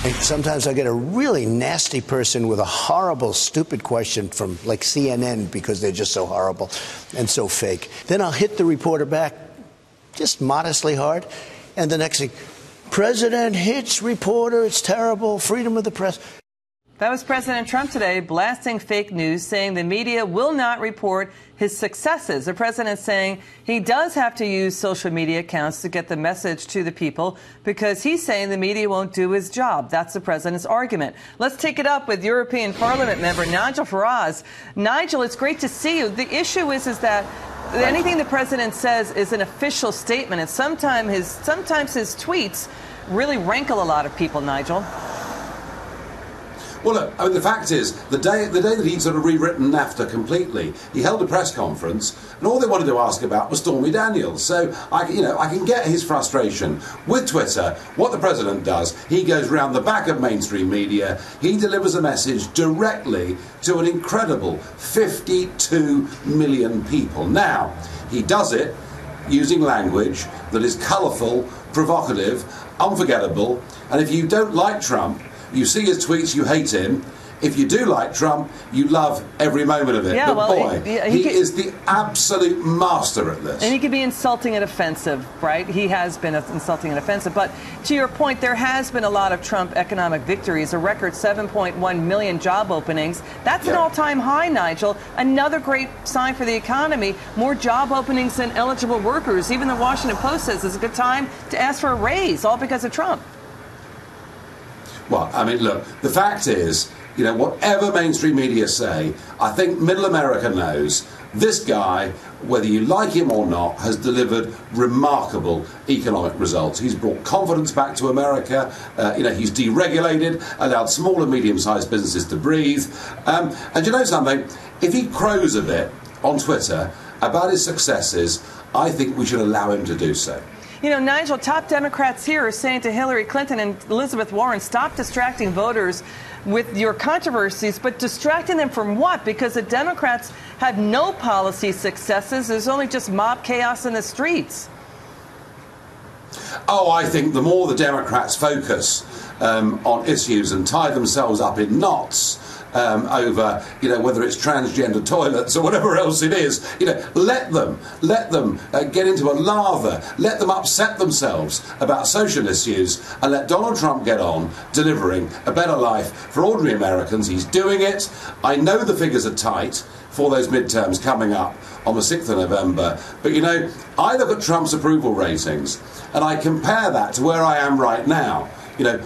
And sometimes I get a really nasty person with a horrible, stupid question from, like, CNN because they're just so horrible and so fake. Then I'll hit the reporter back just modestly hard. And the next thing, President hits reporter, it's terrible, freedom of the press. That was President Trump today blasting fake news, saying the media will not report his successes. The president saying he does have to use social media accounts to get the message to the people because he's saying the media won't do his job. That's the president's argument. Let's take it up with European Parliament member Nigel Farage. Nigel, it's great to see you. The issue is that anything the president says is an official statement, and sometimes his tweets really rankle a lot of people, Nigel. Well, look, I mean, the fact is, the day that he'd sort of rewritten NAFTA completely, he held a press conference, and all they wanted to ask about was Stormy Daniels. So, I can get his frustration with Twitter. What the president does, he goes round the back of mainstream media, he delivers a message directly to an incredible 52 million people. Now, he does it using language that is colourful, provocative, unforgettable, and if you don't like Trump, you see his tweets, you hate him. If you do like Trump, you love every moment of it. Yeah, but boy, he is the absolute master at this. And he can be insulting and offensive, right? He has been insulting and offensive. But to your point, there has been a lot of Trump economic victories, a record 7.1 million job openings. That's an all-time high, Nigel. Another great sign for the economy. More job openings than eligible workers. Even the Washington Post says it's a good time to ask for a raise, all because of Trump. Well, I mean, look, the fact is, whatever mainstream media say, I think middle America knows this guy, whether you like him or not, has delivered remarkable economic results. He's brought confidence back to America. He's deregulated, allowed small and medium-sized businesses to breathe. And you know something? If he crows a bit on Twitter about his successes, I think we should allow him to do so. You know, Nigel, top Democrats here are saying to Hillary Clinton and Elizabeth Warren, stop distracting voters with your controversies, but distracting them from what? Because the Democrats have no policy successes. There's only just mob chaos in the streets. Oh, I think the more the Democrats focus on issues and tie themselves up in knots over, whether it's transgender toilets or whatever else it is, let them get into a lather, let them upset themselves about social issues, and let Donald Trump get on delivering a better life for ordinary Americans. He's doing it. I know the figures are tight for those midterms coming up on the 6th of November. But, I look at Trump's approval ratings and I compare that to where I am right now.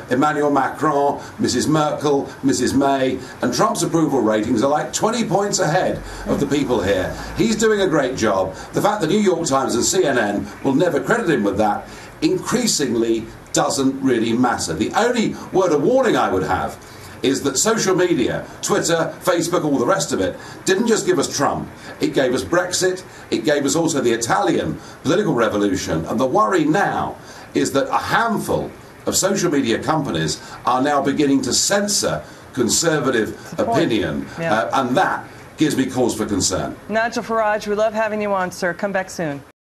Emmanuel Macron, Mrs. Merkel, Mrs. May, and Trump's approval ratings are like 20 points ahead of the people here. He's doing a great job. The fact the New York Times and CNN will never credit him with that increasingly doesn't really matter. The only word of warning I would have is that social media, Twitter, Facebook, all the rest of it, didn't just give us Trump. It gave us Brexit. It gave us also the Italian political revolution. And the worry now is that a handful of social media companies are now beginning to censor conservative opinion, and that gives me cause for concern. Nigel Farage, we love having you on, sir. Come back soon.